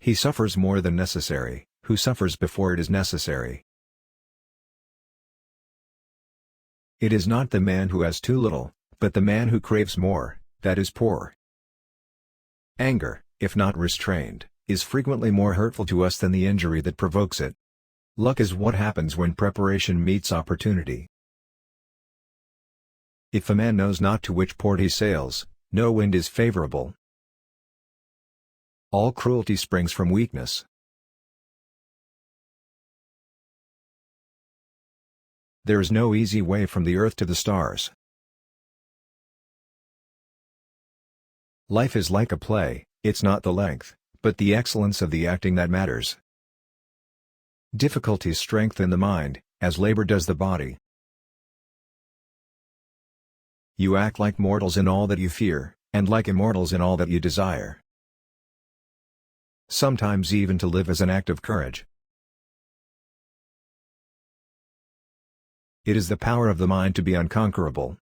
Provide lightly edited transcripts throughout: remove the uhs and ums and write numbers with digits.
He suffers more than necessary, who suffers before it is necessary. It is not the man who has too little, but the man who craves more, that is poor. Anger, if not restrained, is frequently more hurtful to us than the injury that provokes it. Luck is what happens when preparation meets opportunity. If a man knows not to which port he sails, no wind is favorable. All cruelty springs from weakness. There is no easy way from the earth to the stars. Life is like a play, it's not the length, but the excellence of the acting that matters. Difficulties strengthen the mind, as labor does the body. You act like mortals in all that you fear, and like immortals in all that you desire. Sometimes even to live is an act of courage. It is the power of the mind to be unconquerable.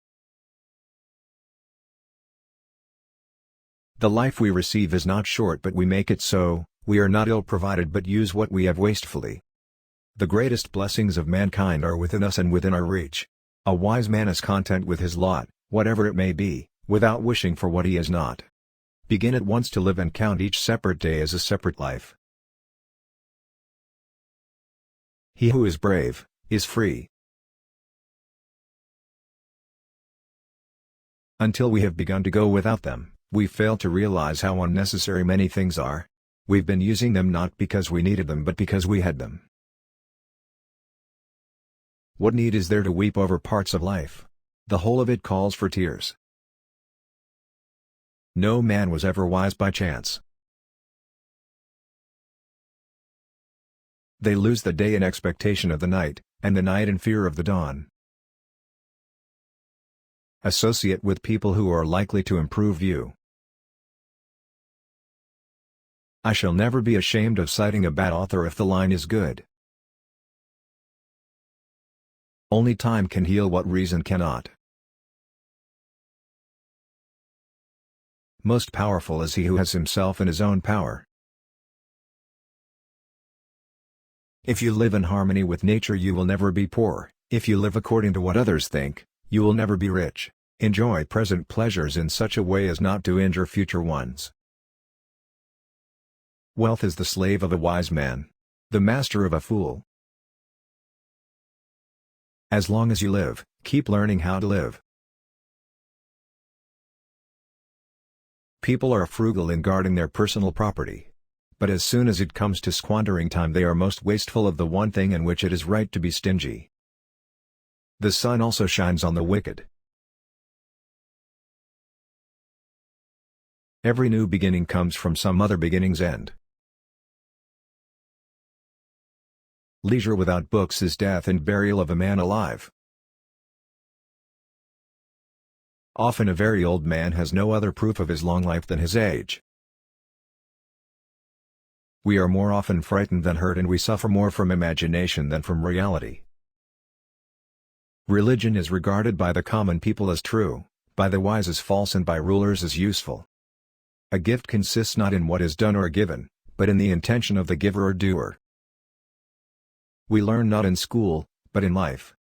The life we receive is not short but we make it so, we are not ill-provided but use what we have wastefully. The greatest blessings of mankind are within us and within our reach. A wise man is content with his lot, whatever it may be, without wishing for what he has not. Begin at once to live and count each separate day as a separate life. He who is brave, is free. Until we have begun to go without them, we fail to realize how unnecessary many things are. We've been using them not because we needed them but because we had them. What need is there to weep over parts of life? The whole of it calls for tears. No man was ever wise by chance. They lose the day in expectation of the night, and the night in fear of the dawn. Associate with people who are likely to improve you. I shall never be ashamed of citing a bad author if the line is good. Only time can heal what reason cannot. Most powerful is he who has himself in his own power. If you live in harmony with nature you will never be poor. If you live according to what others think, you will never be rich. Enjoy present pleasures in such a way as not to injure future ones. Wealth is the slave of a wise man, the master of a fool. As long as you live, keep learning how to live. People are frugal in guarding their personal property. But as soon as it comes to squandering time they are most wasteful of the one thing in which it is right to be stingy. The sun also shines on the wicked. Every new beginning comes from some other beginning's end. Leisure without books is death and burial of a man alive. Often a very old man has no other proof of his long life than his age. We are more often frightened than hurt and we suffer more from imagination than from reality. Religion is regarded by the common people as true, by the wise as false and by rulers as useful. A gift consists not in what is done or given, but in the intention of the giver or doer. We learn not in school, but in life.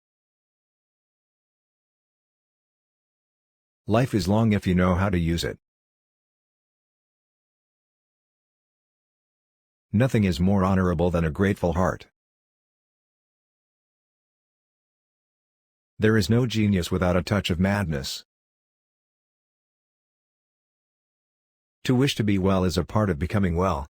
Life is long if you know how to use it. Nothing is more honorable than a grateful heart. There is no genius without a touch of madness. To wish to be well is a part of becoming well.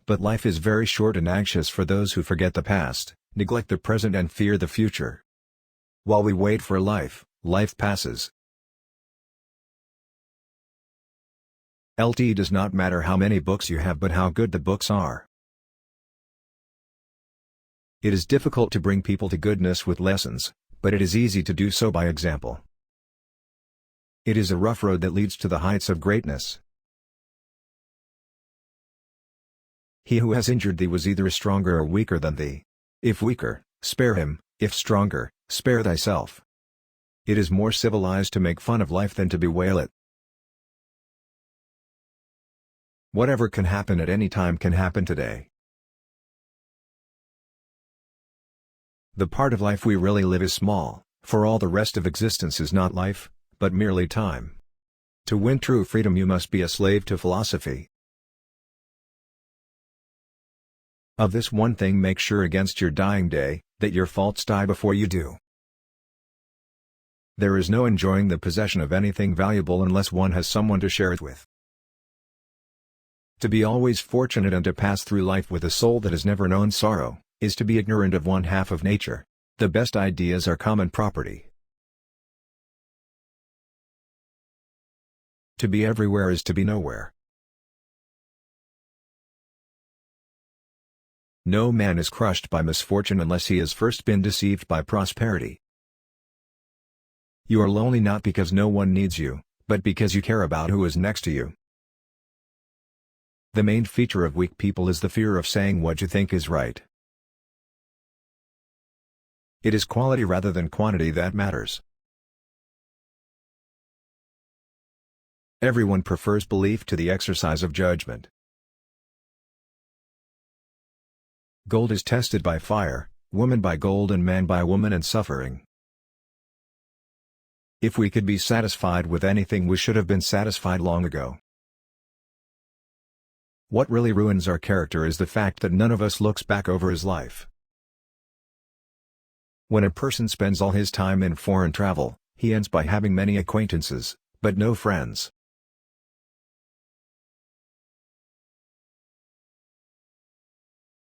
But life is very short and anxious for those who forget the past, neglect the present and fear the future. While we wait for life, life passes. It does not matter how many books you have but how good the books are. It is difficult to bring people to goodness with lessons, but it is easy to do so by example. It is a rough road that leads to the heights of greatness. He who has injured thee was either stronger or weaker than thee. If weaker, spare him, if stronger, spare thyself. It is more civilized to make fun of life than to bewail it. Whatever can happen at any time can happen today. The part of life we really live is small, for all the rest of existence is not life, but merely time. To win true freedom you must be a slave to philosophy. Of this one thing make sure against your dying day, that your faults die before you do. There is no enjoying the possession of anything valuable unless one has someone to share it with. To be always fortunate and to pass through life with a soul that has never known sorrow, is to be ignorant of one half of nature. The best ideas are common property. To be everywhere is to be nowhere. No man is crushed by misfortune unless he has first been deceived by prosperity. You are lonely not because no one needs you, but because you care about who is next to you. The main feature of weak people is the fear of saying what you think is right. It is quality rather than quantity that matters. Everyone prefers belief to the exercise of judgment. Gold is tested by fire, woman by gold and man by woman and suffering. If we could be satisfied with anything we should have been satisfied long ago. What really ruins our character is the fact that none of us looks back over his life. When a person spends all his time in foreign travel, he ends by having many acquaintances, but no friends.